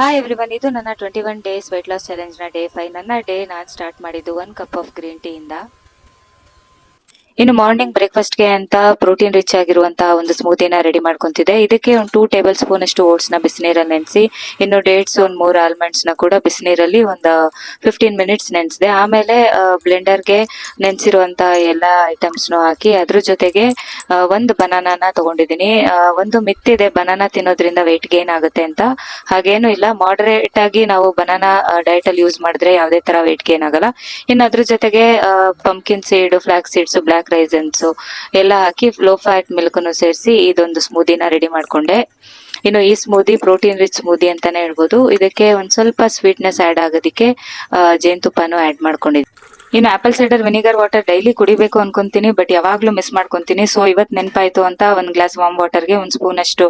Hi everyone, ಇದು ನನ್ನ 21 days wait loss ಚಾಲೆಂಜ್ನ day 5. ನನ್ನ ಡೇ ನಾನು ಸ್ಟಾರ್ಟ್ ಮಾಡಿದ್ದು 1 ಕಪ್ ಆಫ್ ಗ್ರೀನ್ ಟೀ ಇಂದ. ಇನ್ನು ಮಾರ್ನಿಂಗ್ ಬ್ರೇಕ್ಫಾಸ್ಟ್ಗೆ ಅಂತ ಪ್ರೋಟೀನ್ ರಿಚ್ ಆಗಿರುವಂತಹ ಒಂದು ಸ್ಮೂತಿನ ರೆಡಿ ಮಾಡ್ಕೊಂತಿದ್ದೆ. ಇದಕ್ಕೆ ಒಂದು 2 ಟೇಬಲ್ ಸ್ಪೂನ್ ಅಷ್ಟು ಓಟ್ಸ್ ನ ಬಿಸಿನೀರಲ್ಲಿ ನೆನೆಸಿ, ಇನ್ನು ಡೇಟ್ಸ್ ಒಂದು 3 ಆಲ್ಮಂಡ್ಸ್ ನ ಕೂಡ ಬಿಸಿನೀರಲ್ಲಿ ಒಂದು 15 ಮಿನಿಟ್ಸ್ ನೆನೆಸಿದೆ. ಆಮೇಲೆ ಬ್ಲೆಂಡರ್ಗೆ ನೆನೆಸಿರುವಂತಹ ಎಲ್ಲ ಐಟಮ್ಸ್ ಹಾಕಿ ಅದ್ರ ಜೊತೆಗೆ ಒಂದು ಬನಾನಾನ ತಗೊಂಡಿದ್ದೀನಿ. ಒಂದು ಮಿತ್ ಇದೆ ಬನಾನಾ ತಿನ್ನೋದ್ರಿಂದ ವೆಯ್ಟ್ ಗೇನ್ ಆಗುತ್ತೆ ಅಂತ. ಹಾಗೇನು ಇಲ್ಲ, ಮಾಡರೇಟ್ ಆಗಿ ನಾವು ಬನಾನಾ ಡಯಟ್ ಅಲ್ಲಿ ಯೂಸ್ ಮಾಡಿದ್ರೆ ಯಾವುದೇ ತರ ವೆಯ್ಟ್ ಗೇನ್ ಆಗಲ್ಲ. ಇನ್ನು ಅದ್ರ ಜೊತೆಗೆ pumpkin seed, flax seeds, black raisins ಎಲ್ಲ ಹಾಕಿ ಲೋ ಫ್ಯಾಟ್ ಮಿಲ್ಕ್ ಸೇರಿಸಿ ಇದೊಂದು ಸ್ಮೂದಿನ ರೆಡಿ ಮಾಡ್ಕೊಂಡೆ. ಇನ್ನು ಈ ಸ್ಮೂದಿ ಪ್ರೋಟೀನ್ ರಿಚ್ ಸ್ಮೂದಿ ಅಂತಾನೆ ಹೇಳ್ಬೋದು. ಇದಕ್ಕೆ ಒಂದ್ ಸ್ವಲ್ಪ ಸ್ವೀಟ್ನೆಸ್ ಆಡ್ ಆಗೋದಿಕ್ಕೆ ಜೇನುತುಪ್ಪನೂ ಆಡ್ ಮಾಡ್ಕೊಂಡಿದ್ದೆ. ಇನ್ನು apple cider vinegar water daily ಕುಡಿಬೇಕು ಅನ್ಕೊಂತೀನಿ, ಬಟ್ ಯಾವಾಗ್ಲೂ ಮಿಸ್ ಮಾಡ್ಕೊಂತೀನಿ. ಸೊ ಇವತ್ ನೆನಪಾಯ್ತು ಅಂತ ಒಂದ್ ಗ್ಲಾಸ್ ವಾರ್ಮ್ ವಾಟರ್ಗೆ ಒಂದ್ ಸ್ಪೂನ್ ಅಷ್ಟು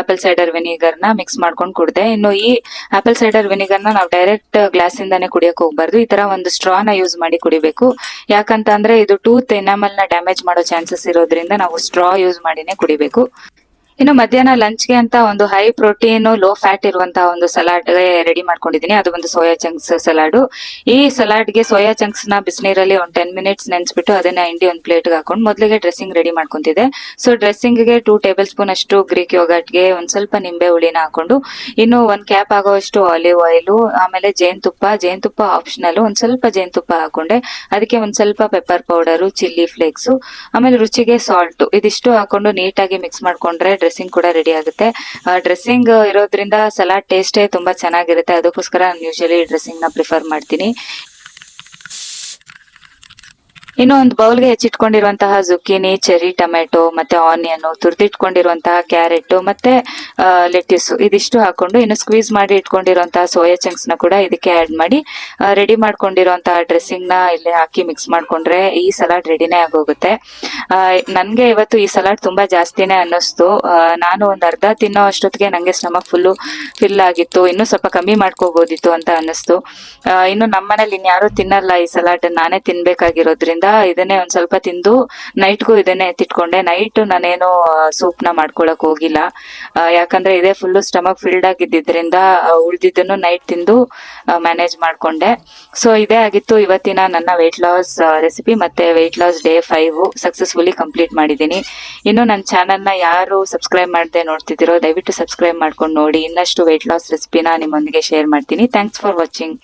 ಆಪಲ್ ಸೈಡರ್ ವಿನಿಗರ್ ನ ಮಿಕ್ಸ್ ಮಾಡ್ಕೊಂಡು ಕುಡ್ದೆ. ಇನ್ನು ಈ ಆಪಲ್ ಸೈಡರ್ ವಿನಿಗರ್ ನ ನಾವು ಡೈರೆಕ್ಟ್ ಗ್ಲಾಸ್ ಇಂದಾನೆ ಕುಡಿಯಕ್ ಹೋಗ್ಬಾರ್ದು. ಈ ತರ ಒಂದು ಸ್ಟ್ರಾ ನ ಯೂಸ್ ಮಾಡಿ ಕುಡಿಬೇಕು. ಯಾಕಂತ ಅಂದ್ರೆ ಇದು ಟೂತ್ ಎನಾಮಲ್ ನ ಡ್ಯಾಮೇಜ್ ಮಾಡೋ ಚಾನ್ಸಸ್ ಇರೋದ್ರಿಂದ ನಾವು ಸ್ಟ್ರಾ ಯೂಸ್ ಮಾಡಿನೇ ಕುಡಿಬೇಕು. ಇನ್ನು ಮಧ್ಯಾಹ್ನ ಲಂಚ್ಗೆ ಅಂತ ಒಂದು ಹೈ ಪ್ರೋಟೀನ್ ಲೋ ಫ್ಯಾಟ್ ಇರುವಂತಹ ಒಂದು ಸಲಾಡ್ ರೆಡಿ ಮಾಡ್ಕೊಂಡಿದ್ದೀನಿ. ಅದು ಒಂದು ಸೋಯಾ ಚಂಕ್ಸ್ ಸಲಾಡ್. ಈ ಸಲಾಡ್ ಗೆ ಸೋಯಾ ಚಂಕ್ಸ್ ನ ಬಿಸಿನೀರಲ್ಲಿ ಒಂದು 10 ಮಿನಿಟ್ಸ್ ನೆನೆಸ್ಬಿಟ್ಟು ಅದನ್ನ ಹಿಂಡಿ ಒಂದು ಪ್ಲೇಟ್ ಹಾಕೊಂಡು ಮೊದಲಿಗೆ ಡ್ರೆಸ್ಸಿಂಗ್ ರೆಡಿ ಮಾಡ್ಕೊಂತಿದ್ದೆ. ಸೊ ಡ್ರೆಸ್ಸಿಂಗ್ ಗೆ 2 ಟೇಬಲ್ ಸ್ಪೂನ್ ಅಷ್ಟು ಗ್ರೀಕ್ ಯೋಗರ್ಟ್ ಗೆ ಒಂದ್ ಸ್ವಲ್ಪ ನಿಂಬೆ ಹುಳಿನ ಹಾಕೊಂಡು, ಇನ್ನು 1 ಕ್ಯಾಪ್ ಆಗೋಷ್ಟು ಆಲಿವ್ ಆಯಿಲ್, ಆಮೇಲೆ ಜೇನುತುಪ್ಪ ಆಪ್ಷನಲ್, ಒಂದ್ ಸ್ವಲ್ಪ ಜೇನುತುಪ್ಪ ಹಾಕೊಂಡೆ. ಅದಕ್ಕೆ ಒಂದ್ ಸ್ವಲ್ಪ ಪೆಪ್ಪರ್ ಪೌಡರ್, ಚಿಲ್ಲಿ ಫ್ಲೇಕ್ಸ್, ಆಮೇಲೆ ರುಚಿಗೆ ಸಾಲ್ಟ್, ಇದಿಷ್ಟು ಹಾಕೊಂಡು ನೀಟಾಗಿ ಮಿಕ್ಸ್ ಮಾಡ್ಕೊಂಡ್ರೆ ಡ್ರೆಸ್ಸಿಂಗ್ ಕೂಡ ರೆಡಿ ಆಗುತ್ತೆ. ಡ್ರೆಸ್ಸಿಂಗ್ ಇರೋದ್ರಿಂದ ಸಲಾಡ್ ಟೇಸ್ಟೇ ತುಂಬಾ ಚೆನ್ನಾಗಿರುತ್ತೆ. ಅದಕ್ಕೋಸ್ಕರ ನಾನು ಯೂಶಲಿ ಡ್ರೆಸ್ಸಿಂಗ್ ನ ಪ್ರಿಫರ್ ಮಾಡ್ತೀನಿ. ಇನ್ನು ಒಂದು ಬೌಲ್ಗೆ ಹೆಚ್ಚಿಟ್ಕೊಂಡಿರುವಂತಹ ಜುಕ್ಕಿನಿ, ಚೆರಿ ಟೊಮೆಟೊ, ಮತ್ತೆ ಆನಿಯನ್, ತುರ್ದಿಟ್ಕೊಂಡಿರುವಂತಹ ಕ್ಯಾರೆಟ್ ಮತ್ತೆ ಲೆಟ್ಯೂಸ್, ಇದಿಷ್ಟು ಹಾಕೊಂಡು ಇನ್ನು ಸ್ಕ್ವೀಸ್ ಮಾಡಿ ಇಟ್ಕೊಂಡಿರುವಂತಹ ಸೋಯಾ ಚಂಕ್ಸ್ ನ ಕೂಡ ಇದಕ್ಕೆ ಆಡ್ ಮಾಡಿ ರೆಡಿ ಮಾಡ್ಕೊಂಡಿರುವಂತಹ ಡ್ರೆಸ್ಸಿಂಗ್ ನ ಇಲ್ಲಿ ಹಾಕಿ ಮಿಕ್ಸ್ ಮಾಡ್ಕೊಂಡ್ರೆ ಈ ಸಲಾಡ್ ರೆಡಿನೇ ಆಗೋಗುತ್ತೆ. ನನ್ಗೆ ಇವತ್ತು ಈ ಸಲಾಡ್ ತುಂಬಾ ಜಾಸ್ತಿನೇ ಅನ್ನಿಸ್ತು. ನಾನು ಒಂದ್ ಅರ್ಧ ತಿನ್ನೋ ಅಷ್ಟೊತ್ತಿಗೆ ನಂಗೆ ಸ್ಟಮಕ್ ಫಿಲ್ ಆಗಿತ್ತು. ಇನ್ನು ಸ್ವಲ್ಪ ಕಮ್ಮಿ ಮಾಡ್ಕೋಬಹುದಿತ್ತು ಅಂತ ಅನ್ನಿಸ್ತು. ಇನ್ನು ನಮ್ಮನೇಲಿ ಇನ್ಯಾರು ತಿನ್ನಲ್ಲ ಈ ಸಲಾಡ್, ನಾನೇ ತಿನ್ಬೇಕಾಗಿರೋದ್ರಿಂದ ಇದನ್ನೇ ಒಂದ್ ಸ್ವಲ್ಪ ತಿಂದು ನೈಟ್ಗೂ ಇದನ್ನೇ ಎತ್ತಿಟ್ಕೊಂಡೆ. ನೈಟ್ ನಾನೇನು ಸೂಪ್ ನ ಮಾಡ್ಕೊಳಕ್ ಹೋಗಿಲ್ಲ, ಯಾಕಂದ್ರೆ ಇದೇ ಫುಲ್ ಸ್ಟಮಕ್ ಫಿಲ್ಡ್ ಆಗಿದ್ದರಿಂದ ಉಳ್ದಿದ್ದನ್ನು ನೈಟ್ ತಿಂದು ಮ್ಯಾನೇಜ್ ಮಾಡ್ಕೊಂಡೆ. ಸೊ ಇದೇ ಆಗಿತ್ತು ಇವತ್ತಿನ ನನ್ನ ವೆಯ್ಟ್ ಲಾಸ್ ರೆಸಿಪಿ ಮತ್ತೆ weight loss day 5 successfully complete ಮಾಡಿದ್ದೀನಿ. ಇನ್ನು ನನ್ನ ಚಾನೆಲ್ ನ ಯಾರು ಸಬ್ಸ್ಕ್ರೈಬ್ ಮಾಡದೆ ನೋಡ್ತಿದ್ದೀರೋ ದಯವಿಟ್ಟು ಸಬ್ಸ್ಕ್ರೈಬ್ ಮಾಡ್ಕೊಂಡು ನೋಡಿ. ಇನ್ನಷ್ಟು ವೆಯ್ಟ್ ಲಾಸ್ ರೆಸಿಪಿನ ನಿಮ್ಮೊಂದಿಗೆ ಶೇರ್ ಮಾಡ್ತೀನಿ. Thanks for watching.